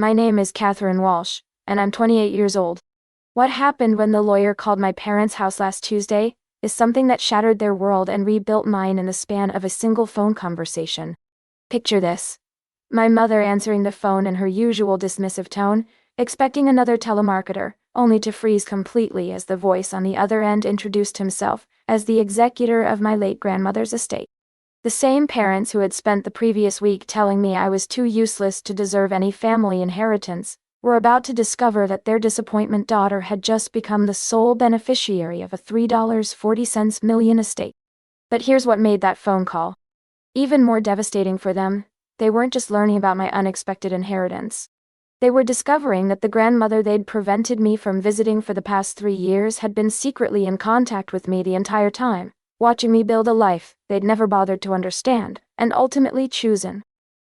My name is Catherine Walsh, and I'm 28 years old. What happened when the lawyer called my parents' house last Tuesday is something that shattered their world and rebuilt mine in the span of a single phone conversation. Picture this. My mother answering the phone in her usual dismissive tone, expecting another telemarketer, only to freeze completely as the voice on the other end introduced himself as the executor of my late grandmother's estate. The same parents who had spent the previous week telling me I was too useless to deserve any family inheritance were about to discover that their disappointment daughter had just become the sole beneficiary of a $3.40 million estate. But here's what made that phone call even more devastating for them. They weren't just learning about my unexpected inheritance. They were discovering that the grandmother they'd prevented me from visiting for the past 3 years had been secretly in contact with me the entire time, watching me build a life they'd never bothered to understand, and ultimately chosen.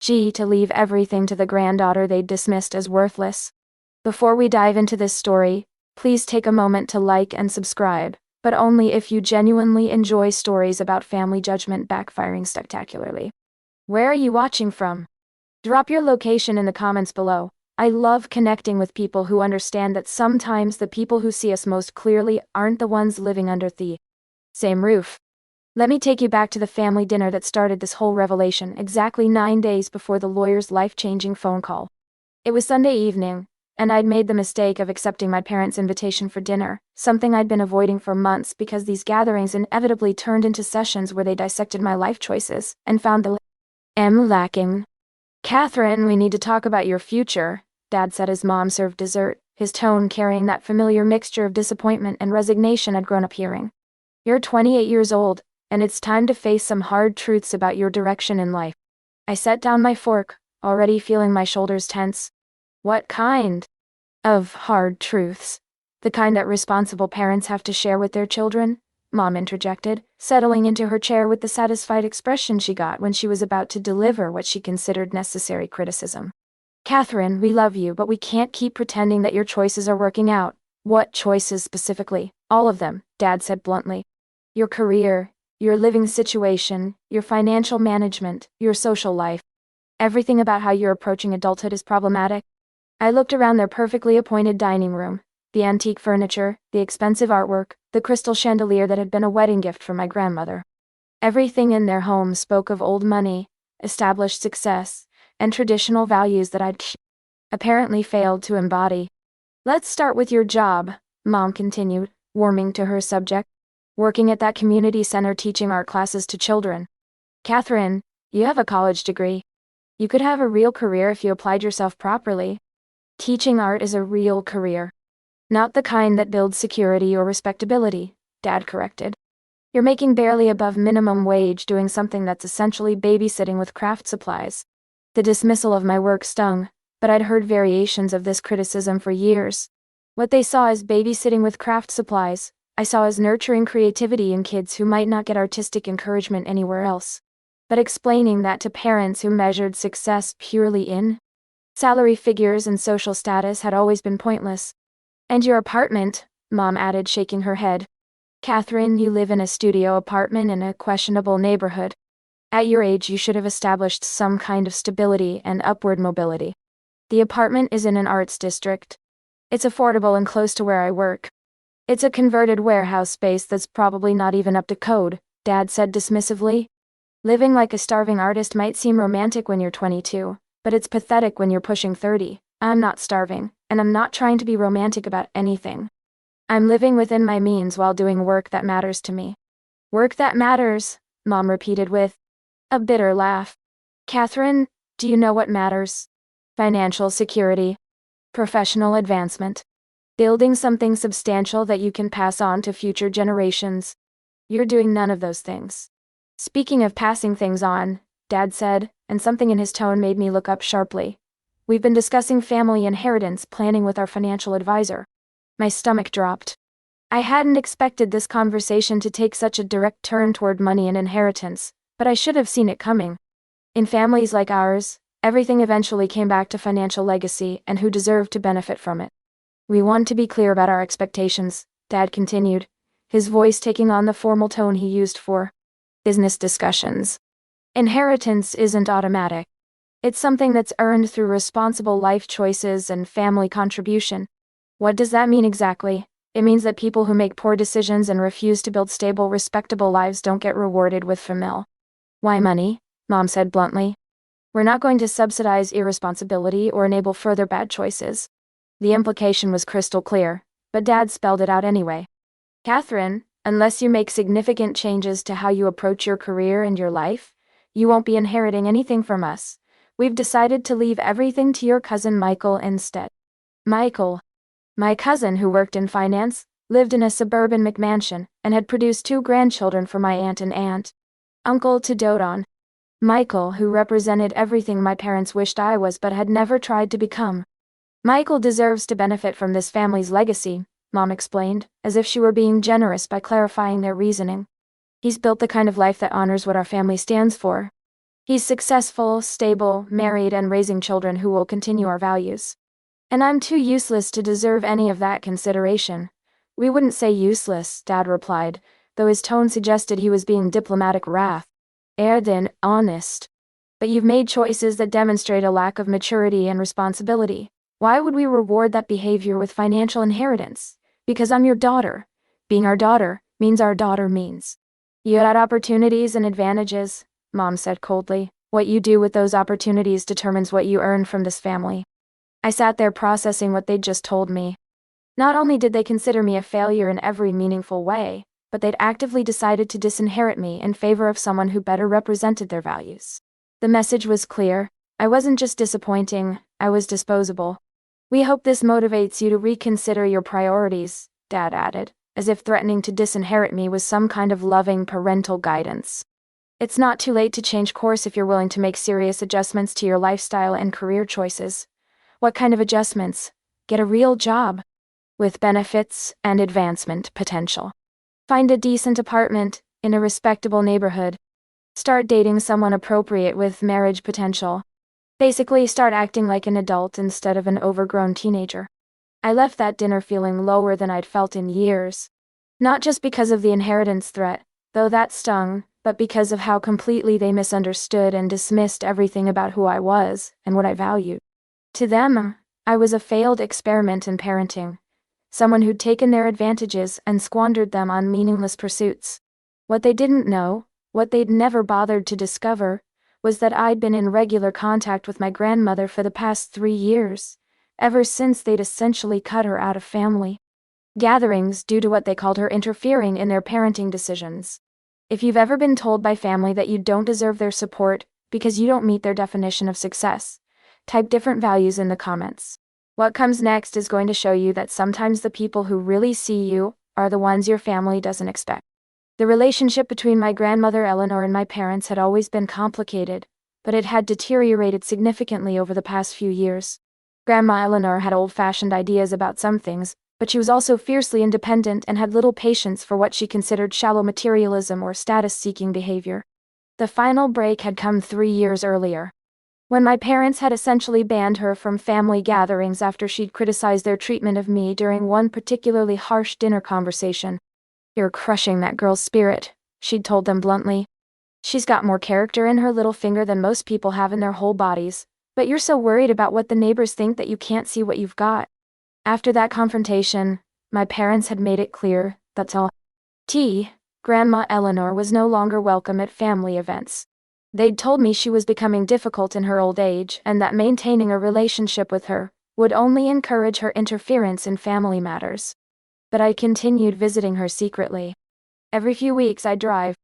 To leave everything to the granddaughter they'd dismissed as worthless. Before we dive into this story, please take a moment to like and subscribe, but only if you genuinely enjoy stories about family judgment backfiring spectacularly. Where are you watching from? Drop your location in the comments below. I love connecting with people who understand that sometimes the people who see us most clearly aren't the ones living under the same roof. Let me take you back to the family dinner that started this whole revelation exactly 9 days before the lawyer's life-changing phone call. It was Sunday evening, and I'd made the mistake of accepting my parents' invitation for dinner, something I'd been avoiding for months because these gatherings inevitably turned into sessions where they dissected my life choices and found the lacking. "Catherine, we need to talk about your future," Dad said as Mom served dessert, his tone carrying that familiar mixture of disappointment and resignation I'd grown up hearing. "You're 28 years old, and it's time to face some hard truths about your direction in life." I set down my fork, already feeling my shoulders tense. "What kind of hard truths?" "The kind that responsible parents have to share with their children," Mom interjected, settling into her chair with the satisfied expression she got when she was about to deliver what she considered necessary criticism. "Catherine, we love you, but we can't keep pretending that your choices are working out." "What choices specifically?" "All of them," Dad said bluntly. "Your career, your living situation, your financial management, your social life. Everything about how you're approaching adulthood is problematic." I looked around their perfectly appointed dining room, the antique furniture, the expensive artwork, the crystal chandelier that had been a wedding gift from my grandmother. Everything in their home spoke of old money, established success, and traditional values that I'd apparently failed to embody. "Let's start with your job," Mom continued, warming to her subject. "Working at that community center teaching art classes to children. Catherine, you have a college degree. You could have a real career if you applied yourself properly." "Teaching art is a real career. Not the kind that builds security or respectability," Dad corrected. "You're making barely above minimum wage doing something that's essentially babysitting with craft supplies." The dismissal of my work stung, but I'd heard variations of this criticism for years. What they saw as babysitting with craft supplies, I saw as nurturing creativity in kids who might not get artistic encouragement anywhere else. But explaining that to parents who measured success purely in salary figures and social status had always been pointless. "And your apartment," Mom added, shaking her head. "Catherine, you live in a studio apartment in a questionable neighborhood. At your age you should have established some kind of stability and upward mobility. The apartment is in an arts district. It's affordable and close to where I work. It's a converted warehouse space that's probably not even up to code," Dad said dismissively. "Living like a starving artist might seem romantic when you're 22, but it's pathetic when you're pushing 30. I'm not starving, and I'm not trying to be romantic about anything. I'm living within my means while doing work that matters to me." "Work that matters," Mom repeated with a bitter laugh. "Catherine, do you know what matters? Financial security, professional advancement, building something substantial that you can pass on to future generations. You're doing none of those things." "Speaking of passing things on," Dad said, and something in his tone made me look up sharply. "We've been discussing family inheritance planning with our financial advisor." My stomach dropped. I hadn't expected this conversation to take such a direct turn toward money and inheritance, but I should have seen it coming. In families like ours, everything eventually came back to financial legacy and who deserved to benefit from it. "We want to be clear about our expectations," Dad continued, his voice taking on the formal tone he used for business discussions. "Inheritance isn't automatic. It's something that's earned through responsible life choices and family contribution. What does that mean exactly? It means that people who make poor decisions and refuse to build stable, respectable lives don't get rewarded with famil. Why money? Mom said bluntly. We're not going to subsidize irresponsibility or enable further bad choices. The implication was crystal clear, but Dad spelled it out anyway. Catherine, unless you make significant changes to how you approach your career and your life, you won't be inheriting anything from us. We've decided to leave everything to your cousin Michael instead. Michael, my cousin who worked in finance, lived in a suburban McMansion, and had produced 2 grandchildren for my aunt and uncle to dote on. Michael, who represented everything my parents wished I was but had never tried to become. Michael deserves to benefit from this family's legacy, Mom explained, as if she were being generous by clarifying their reasoning. He's built the kind of life that honors what our family stands for. He's successful, stable, married, and raising children who will continue our values. And I'm too useless to deserve any of that consideration. We wouldn't say useless, Dad replied, though his tone suggested he was being diplomatic wrath. Than honest. But you've made choices that demonstrate a lack of maturity and responsibility. Why would we reward that behavior with financial inheritance? Because I'm your daughter. Being our daughter means our daughter means. You had opportunities and advantages, Mom said coldly. What you do with those opportunities determines what you earn from this family. I sat there processing what they'd just told me. Not only did they consider me a failure in every meaningful way, but they'd actively decided to disinherit me in favor of someone who better represented their values. The message was clear. I wasn't just disappointing, I was disposable. We hope this motivates you to reconsider your priorities, Dad added, as if threatening to disinherit me was some kind of loving parental guidance. It's not too late to change course if you're willing to make serious adjustments to your lifestyle and career choices. What kind of adjustments? Get a real job. With benefits and advancement potential. Find a decent apartment in a respectable neighborhood. Start dating someone appropriate with marriage potential. Basically, start acting like an adult instead of an overgrown teenager. I left that dinner feeling lower than I'd felt in years. Not just because of the inheritance threat, though that stung, but because of how completely they misunderstood and dismissed everything about who I was and what I valued. To them, I was a failed experiment in parenting. Someone who'd taken their advantages and squandered them on meaningless pursuits. What they didn't know, what they'd never bothered to discover, was that I'd been in regular contact with my grandmother for the past 3 years, ever since they'd essentially cut her out of family gatherings due to what they called her interfering in their parenting decisions. If you've ever been told by family that you don't deserve their support because you don't meet their definition of success, type different values in the comments. What comes next is going to show you that sometimes the people who really see you are the ones your family doesn't expect. The relationship between my grandmother Eleanor and my parents had always been complicated, but it had deteriorated significantly over the past few years. Grandma Eleanor had old-fashioned ideas about some things, but she was also fiercely independent and had little patience for what she considered shallow materialism or status-seeking behavior. The final break had come 3 years earlier, when my parents had essentially banned her from family gatherings after she'd criticized their treatment of me during one particularly harsh dinner conversation. "You're crushing that girl's spirit," she'd told them bluntly. "She's got more character in her little finger than most people have in their whole bodies, but you're so worried about what the neighbors think that you can't see what you've got." After that confrontation, my parents had made it clear, that's all. Grandma Eleanor was no longer welcome at family events. They'd told me she was becoming difficult in her old age and that maintaining a relationship with her would only encourage her interference in family matters. But I continued visiting her secretly. Every few weeks I'd drive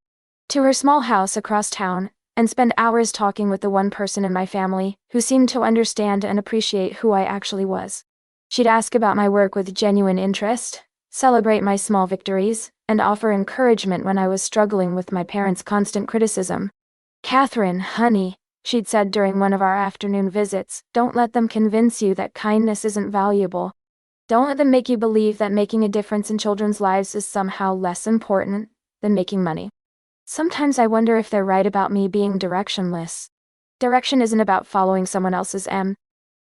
to her small house across town and spend hours talking with the one person in my family who seemed to understand and appreciate who I actually was. She'd ask about my work with genuine interest, celebrate my small victories, and offer encouragement when I was struggling with my parents' constant criticism. "Catherine, honey," she'd said during one of our afternoon visits, "don't let them convince you that kindness isn't valuable. Don't let them make you believe that making a difference in children's lives is somehow less important than making money." Sometimes I wonder if they're right about me being directionless. Direction isn't about following someone else's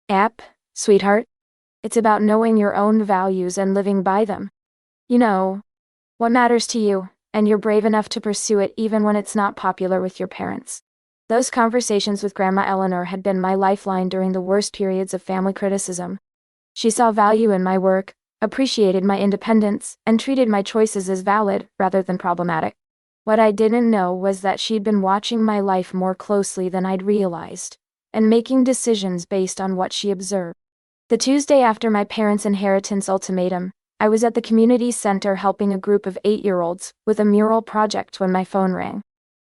app, sweetheart. It's about knowing your own values and living by them. You know, what matters to you, and you're brave enough to pursue it even when it's not popular with your parents. Those conversations with Grandma Eleanor had been my lifeline during the worst periods of family criticism. She saw value in my work, appreciated my independence, and treated my choices as valid rather than problematic. What I didn't know was that she'd been watching my life more closely than I'd realized, and making decisions based on what she observed. The Tuesday after my parents' inheritance ultimatum, I was at the community center helping a group of 8-year-olds with a mural project when my phone rang.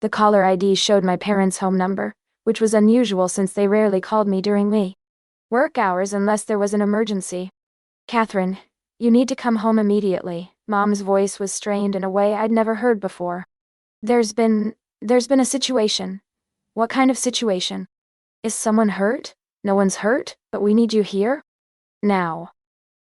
The caller ID showed my parents' home number, which was unusual since they rarely called me during work hours unless there was an emergency. "Catherine, you need to come home immediately." Mom's voice was strained in a way I'd never heard before. There's been a situation." "What kind of situation?" "Is someone hurt?" "No one's hurt, but we need you here now."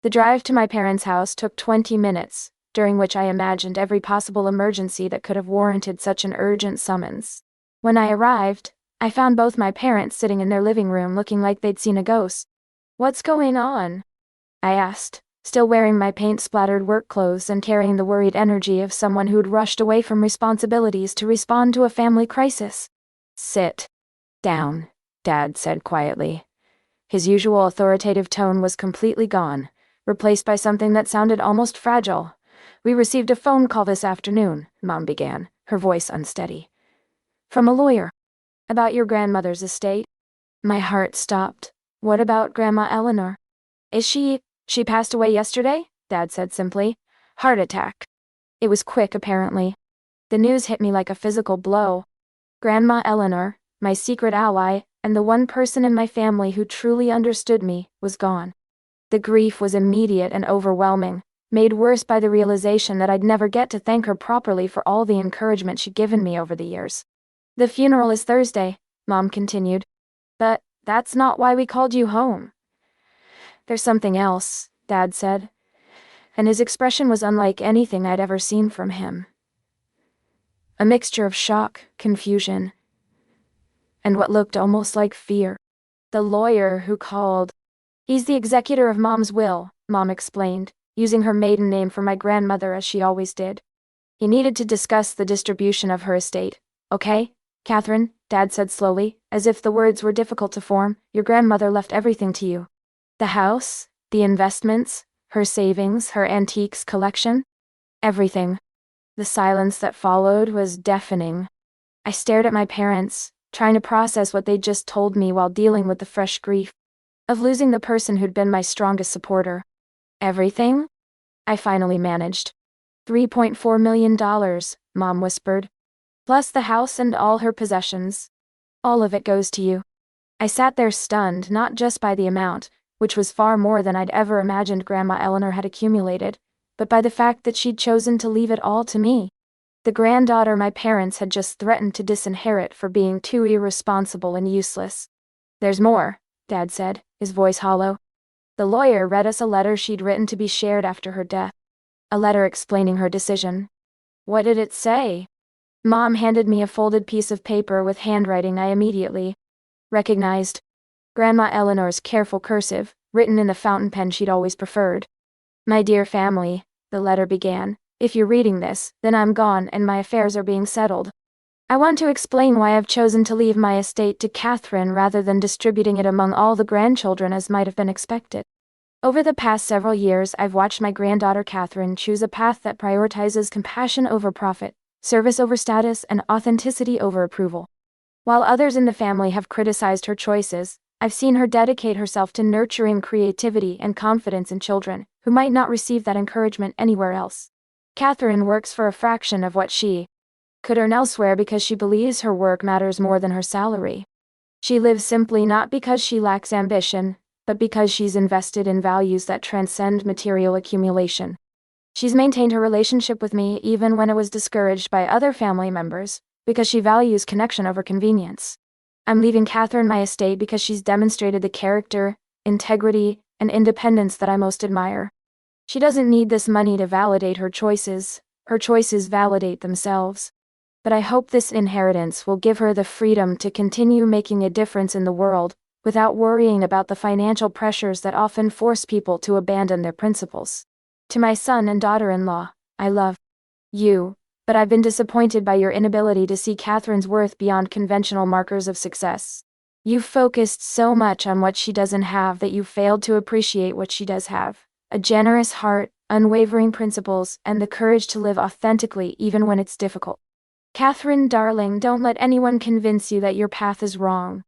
The drive to my parents' house took 20 minutes, during which I imagined every possible emergency that could have warranted such an urgent summons. When I arrived, I found both my parents sitting in their living room looking like they'd seen a ghost. "What's going on?" I asked, still wearing my paint-splattered work clothes and carrying the worried energy of someone who'd rushed away from responsibilities to respond to a family crisis. "Sit down," Dad said quietly. His usual authoritative tone was completely gone, replaced by something that sounded almost fragile. "We received a phone call this afternoon," Mom began, her voice unsteady. "From a lawyer. About your grandmother's estate." My heart stopped. "What about Grandma Eleanor?" "Is she passed away yesterday?" Dad said simply. "Heart attack." It was quick, apparently. The news hit me like a physical blow. Grandma Eleanor, my secret ally, and the one person in my family who truly understood me, was gone. The grief was immediate and overwhelming, made worse by the realization that I'd never get to thank her properly for all the encouragement she'd given me over the years. "The funeral is Thursday," Mom continued. "But that's not why we called you home." "There's something else," Dad said, and his expression was unlike anything I'd ever seen from him. A mixture of shock, confusion, and what looked almost like fear. "The lawyer who called. He's the executor of Mom's will," Mom explained, using her maiden name for my grandmother as she always did. "He needed to discuss the distribution of her estate." "Okay, Catherine," Dad said slowly, as if the words were difficult to form, "your grandmother left everything to you. The house, the investments, her savings, her antiques collection. Everything." The silence that followed was deafening. I stared at my parents, trying to process what they'd just told me while dealing with the fresh grief of losing the person who'd been my strongest supporter. "Everything?" I finally managed. $3.4 million, Mom whispered. "Plus the house and all her possessions. All of it goes to you." I sat there stunned, not just by the amount, which was far more than I'd ever imagined Grandma Eleanor had accumulated, but by the fact that she'd chosen to leave it all to me, the granddaughter my parents had just threatened to disinherit for being too irresponsible and useless. "There's more," Dad said, his voice hollow. "The lawyer read us a letter she'd written to be shared after her death. A letter explaining her decision." "What did it say?" Mom handed me a folded piece of paper with handwriting I immediately recognized. Grandma Eleanor's careful cursive, written in the fountain pen she'd always preferred. "My dear family," the letter began, "if you're reading this, then I'm gone and my affairs are being settled. I want to explain why I've chosen to leave my estate to Catherine rather than distributing it among all the grandchildren as might have been expected. Over the past several years, I've watched my granddaughter Catherine choose a path that prioritizes compassion over profit, service over status, and authenticity over approval. While others in the family have criticized her choices, I've seen her dedicate herself to nurturing creativity and confidence in children who might not receive that encouragement anywhere else. Catherine works for a fraction of what she could earn elsewhere because she believes her work matters more than her salary. She lives simply not because she lacks ambition, but because she's invested in values that transcend material accumulation. She's maintained her relationship with me even when it was discouraged by other family members, because she values connection over convenience. I'm leaving Catherine my estate because she's demonstrated the character, integrity, and independence that I most admire. She doesn't need this money to validate her choices validate themselves. But I hope this inheritance will give her the freedom to continue making a difference in the world, without worrying about the financial pressures that often force people to abandon their principles. To my son and daughter-in-law, I love you, But I've been disappointed by your inability to see Catherine's worth beyond conventional markers of success. You've focused so much on what she doesn't have that you failed to appreciate what she does have. A generous heart, unwavering principles, and the courage to live authentically even when it's difficult. Catherine, darling, don't let anyone convince you that your path is wrong.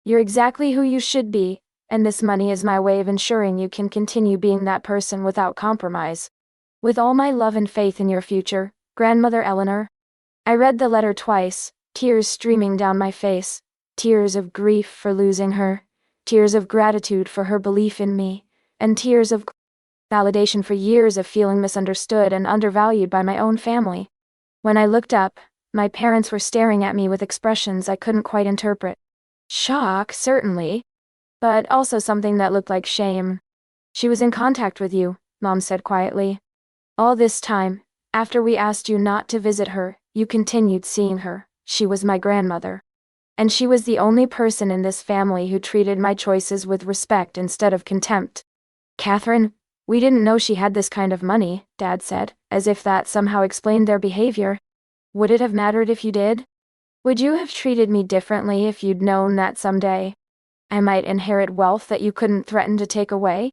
You're exactly who you should be, and this money is my way of ensuring you can continue being that person without compromise. With all my love and faith in your future, Grandmother Eleanor. I read the letter twice, tears streaming down my face, tears of grief for losing her, tears of gratitude for her belief in me, and tears of validation for years of feeling misunderstood and undervalued by my own family. When I looked up, my parents were staring at me with expressions I couldn't quite interpret. Shock, certainly, but also something that looked like shame. She was in contact with you, Mom said quietly. All this time, after we asked you not to visit her, you continued seeing her. She was my grandmother. And she was the only person in this family who treated my choices with respect instead of contempt. Catherine, we didn't know she had this kind of money, Dad said, as if that somehow explained their behavior. Would it have mattered if you did? Would you have treated me differently if you'd known that someday I might inherit wealth that you couldn't threaten to take away?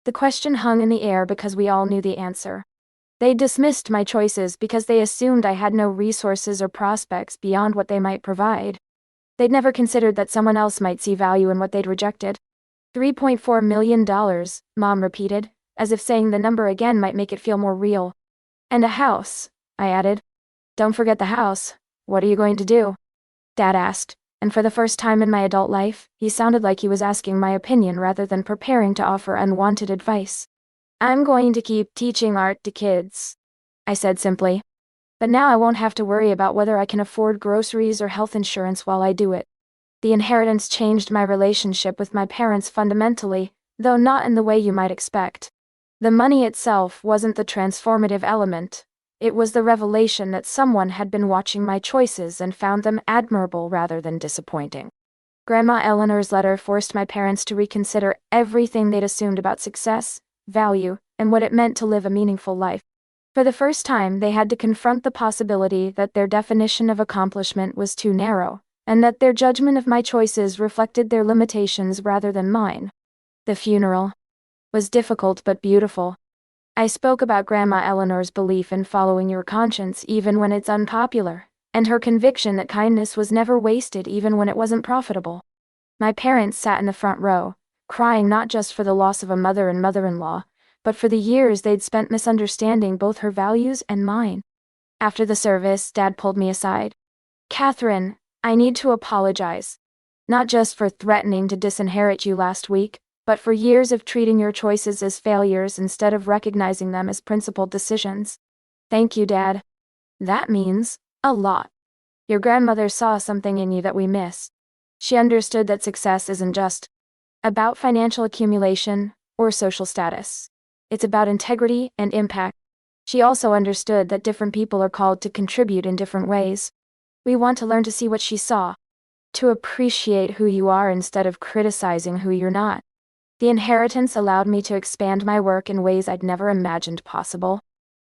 The question hung in the air because we all knew the answer. They dismissed my choices because they assumed I had no resources or prospects beyond what they might provide. They'd never considered that someone else might see value in what they'd rejected. $3.4 million, Mom repeated, as if saying the number again might make it feel more real. And a house, I added. Don't forget the house. What are you going to do? Dad asked, and for the first time in my adult life, he sounded like he was asking my opinion rather than preparing to offer unwanted advice. I'm going to keep teaching art to kids, I said simply. But now I won't have to worry about whether I can afford groceries or health insurance while I do it. The inheritance changed my relationship with my parents fundamentally, though not in the way you might expect. The money itself wasn't the transformative element. It was the revelation that someone had been watching my choices and found them admirable rather than disappointing. Grandma Eleanor's letter forced my parents to reconsider everything they'd assumed about success, value, and what it meant to live a meaningful life. For the first time, they had to confront the possibility that their definition of accomplishment was too narrow, and that their judgment of my choices reflected their limitations rather than mine. The funeral was difficult but beautiful. I spoke about Grandma Eleanor's belief in following your conscience even when it's unpopular, and her conviction that kindness was never wasted even when it wasn't profitable. My parents sat in the front row, crying not just for the loss of a mother and mother-in-law, but for the years they'd spent misunderstanding both her values and mine. After the service, Dad pulled me aside. Catherine, I need to apologize. Not just for threatening to disinherit you last week, but for years of treating your choices as failures instead of recognizing them as principled decisions. Thank you, Dad. That means a lot. Your grandmother saw something in you that we miss. She understood that success isn't just about financial accumulation or social status. It's about integrity and impact. She also understood that different people are called to contribute in different ways. We want to learn to see what she saw, to appreciate who you are instead of criticizing who you're not. The inheritance allowed me to expand my work in ways I'd never imagined possible.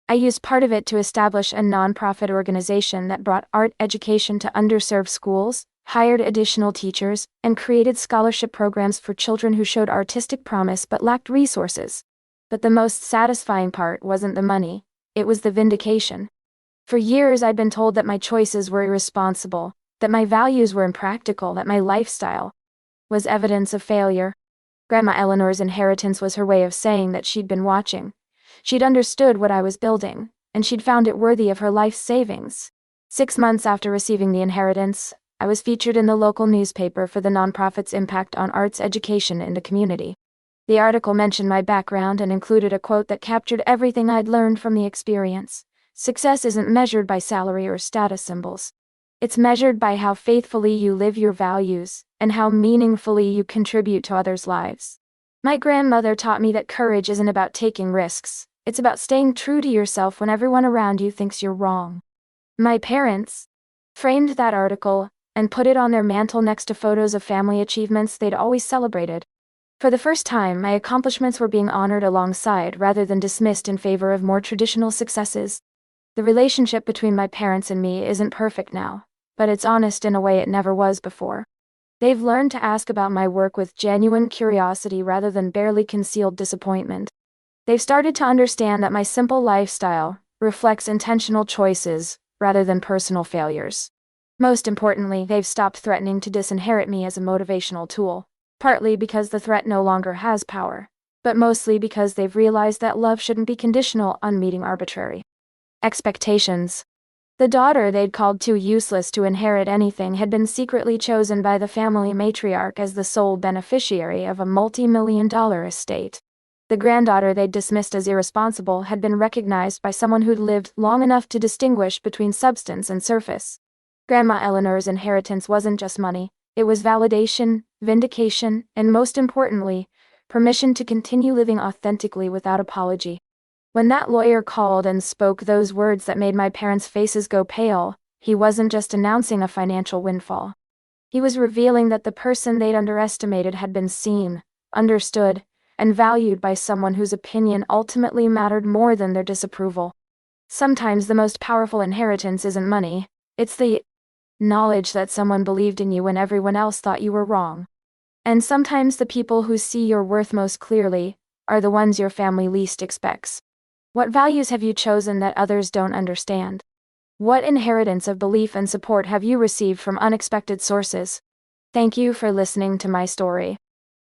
I used part of it to establish a nonprofit organization that brought art education to underserved schools, hired additional teachers, and created scholarship programs for children who showed artistic promise but lacked resources. But the most satisfying part wasn't the money, it was the vindication. For years I'd been told that my choices were irresponsible, that my values were impractical, that my lifestyle was evidence of failure. Grandma Eleanor's inheritance was her way of saying that she'd been watching. She'd understood what I was building, and she'd found it worthy of her life's savings. 6 months after receiving the inheritance, I was featured in the local newspaper for the nonprofit's impact on arts education in the community. The article mentioned my background and included a quote that captured everything I'd learned from the experience. Success isn't measured by salary or status symbols. It's measured by how faithfully you live your values, and how meaningfully you contribute to others' lives. My grandmother taught me that courage isn't about taking risks, it's about staying true to yourself when everyone around you thinks you're wrong. My parents framed that article and put it on their mantle next to photos of family achievements they'd always celebrated. For the first time, my accomplishments were being honored alongside rather than dismissed in favor of more traditional successes. The relationship between my parents and me isn't perfect now, but it's honest in a way it never was before. They've learned to ask about my work with genuine curiosity rather than barely concealed disappointment. They've started to understand that my simple lifestyle reflects intentional choices rather than personal failures. Most importantly, they've stopped threatening to disinherit me as a motivational tool, partly because the threat no longer has power, but mostly because they've realized that love shouldn't be conditional on meeting arbitrary expectations. The daughter they'd called too useless to inherit anything had been secretly chosen by the family matriarch as the sole beneficiary of a multi-million-dollar estate. The granddaughter they'd dismissed as irresponsible had been recognized by someone who'd lived long enough to distinguish between substance and surface. Grandma Eleanor's inheritance wasn't just money, it was validation, vindication, and most importantly, permission to continue living authentically without apology. When that lawyer called and spoke those words that made my parents' faces go pale, he wasn't just announcing a financial windfall. He was revealing that the person they'd underestimated had been seen, understood, and valued by someone whose opinion ultimately mattered more than their disapproval. Sometimes the most powerful inheritance isn't money, it's the knowledge that someone believed in you when everyone else thought you were wrong. And sometimes the people who see your worth most clearly are the ones your family least expects. What values have you chosen that others don't understand? What inheritance of belief and support have you received from unexpected sources? Thank you for listening to my story.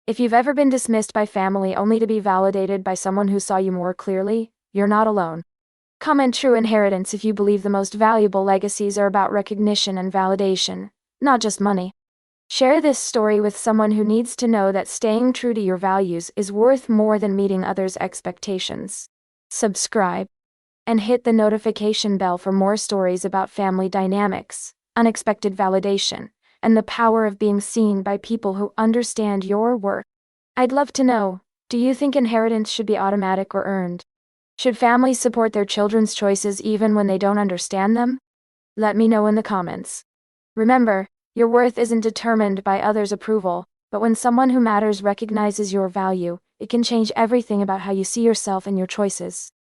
If you've ever been dismissed by family only to be validated by someone who saw you more clearly, you're not alone. Comment true inheritance if you believe the most valuable legacies are about recognition and validation, not just money. Share this story with someone who needs to know that staying true to your values is worth more than meeting others' expectations. Subscribe and hit the notification bell for more stories about family dynamics, unexpected validation, and the power of being seen by people who understand your worth. I'd love to know, do you think inheritance should be automatic or earned? Should families support their children's choices even when they don't understand them? Let me know in the comments. Remember, your worth isn't determined by others' approval, but when someone who matters recognizes your value, it can change everything about how you see yourself and your choices.